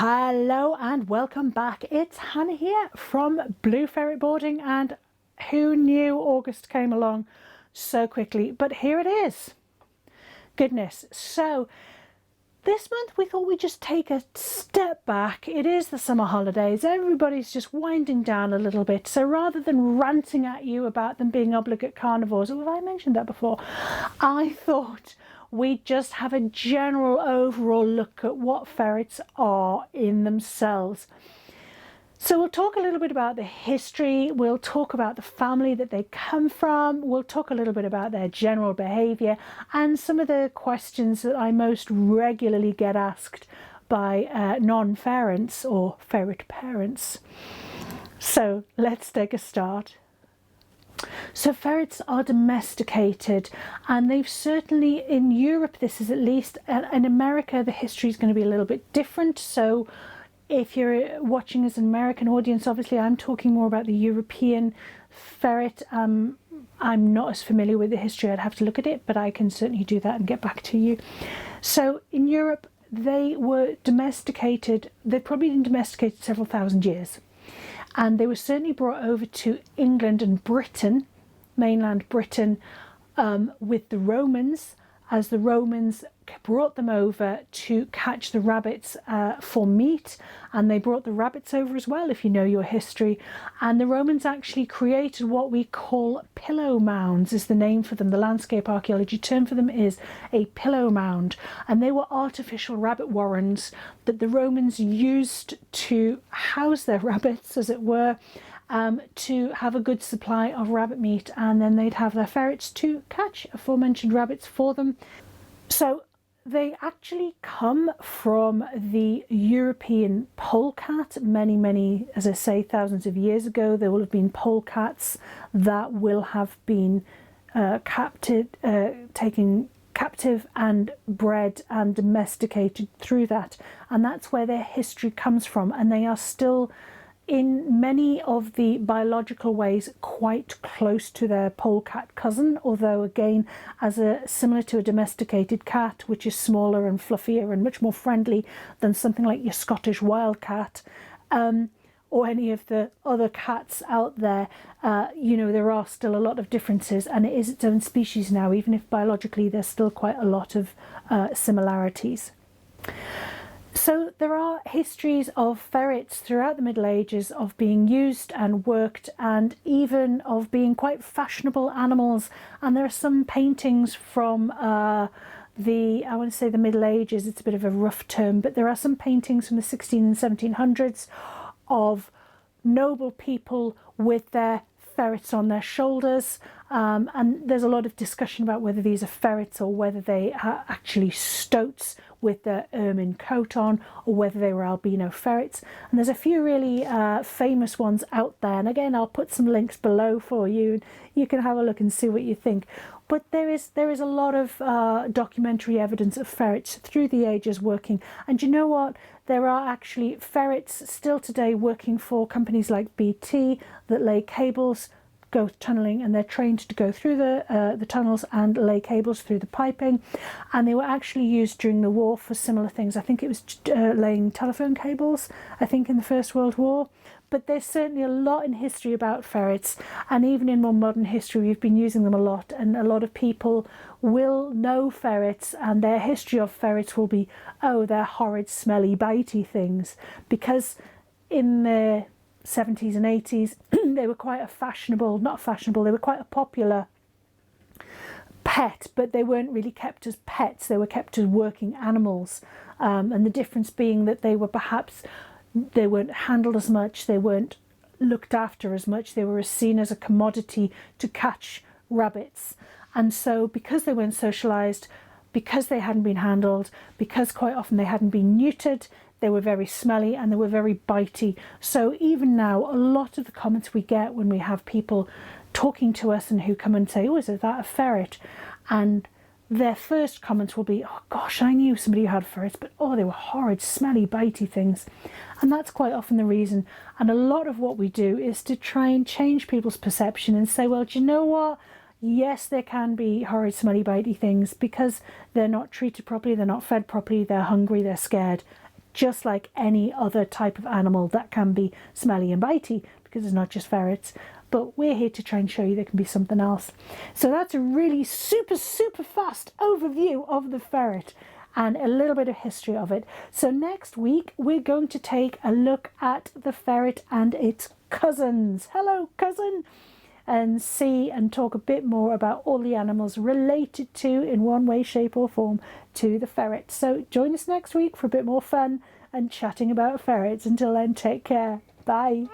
Hello and welcome back. It's Hannah here from Blue Ferret Boarding, and who knew August came along so quickly, but here it is. Goodness. So this month we thought we'd just take a step back. It is the summer holidays. Everybody's just winding down a little bit. So rather than ranting at you about them being obligate carnivores, or have I mentioned that before? I thought we just have a general overall look at what ferrets are in themselves. So we'll talk a little bit about the history, we'll talk about the family that they come from, we'll talk a little bit about their general behaviour and some of the questions that I most regularly get asked by non-ferrets or ferret parents. So let's take a start. So ferrets are domesticated, and they've certainly, in Europe this is at least, in America the history is going to be a little bit different. So if you're watching as an American audience, obviously I'm talking more about the European ferret. I'm not as familiar with the history, I'd have to look at it, but I can certainly do that and get back to you. So in Europe they were domesticated, they've probably been domesticated several thousand years. And they were certainly brought over to England and Britain, mainland Britain, with the Romans, as the Romans brought them over to catch the rabbits for meat, and they brought the rabbits over as well, if you know your history. And the Romans actually created what we call pillow mounds, is the name for them. The landscape archaeology term for them is a pillow mound, and they were artificial rabbit warrens that the Romans used to house their rabbits, as it were, to have a good supply of rabbit meat, and then they'd have their ferrets to catch aforementioned rabbits for them. So they actually come from the European polecat. Many, as I say, thousands of years ago, there will have been polecats that will have been taken captive and bred and domesticated through that. And that's where their history comes from. And they are still, in many of the biological ways, quite close to their polecat cousin, although again, similar to a domesticated cat, which is smaller and fluffier and much more friendly than something like your Scottish wildcat, or any of the other cats out there. There are still a lot of differences, and it is its own species now, even if biologically there's still quite a lot of similarities. So there are histories of ferrets throughout the Middle Ages of being used and worked, and even of being quite fashionable animals. And there are some paintings from I want to say the Middle Ages, it's a bit of a rough term, but there are some paintings from the 1600s and 1700s of noble people with their ferrets on their shoulders, and there's a lot of discussion about whether these are ferrets or whether they are actually stoats with their ermine coat on, or whether they were albino ferrets. And there's a few really famous ones out there, and again I'll put some links below for you and you can have a look and see what you think. But there is a lot of documentary evidence of ferrets through the ages working. And you know what? There are actually ferrets still today working for companies like BT that lay cables, go tunneling, and they're trained to go through the tunnels and lay cables through the piping. And they were actually used during the war for similar things. I think it was laying telephone cables, I think, in the First World War. But there's certainly a lot in history about ferrets, and even in more modern history we've been using them a lot, and a lot of people will know ferrets, and their history of ferrets will be, oh, they're horrid, smelly, bitey things, because in the 70s and 80s they were quite they were quite a popular pet, but they weren't really kept as pets, they were kept as working animals, and the difference being that they weren't handled as much, they weren't looked after as much, they were seen as a commodity to catch rabbits. And so because they weren't socialised, because they hadn't been handled, because quite often they hadn't been neutered, they were very smelly and they were very bitey. So even now, a lot of the comments we get when we have people talking to us and who come and say, oh, is that a ferret? And their first comments will be, oh gosh, I knew somebody who had ferrets, but oh, they were horrid, smelly, bitey things. And that's quite often the reason. And a lot of what we do is to try and change people's perception and say, well, do you know what? Yes, there can be horrid, smelly, bitey things because they're not treated properly, they're not fed properly, they're hungry, they're scared. just like any other type of animal that can be smelly and bitey, because it's not just ferrets. But we're here to try and show you there can be something else. So that's a really super fast overview of the ferret and a little bit of history of it. So next week we're going to take a look at the ferret and its cousins. Hello, cousin. And see and talk a bit more about all the animals related to, in one way, shape or form, to the ferret. So join us next week for a bit more fun and chatting about ferrets. Until then, take care. Bye.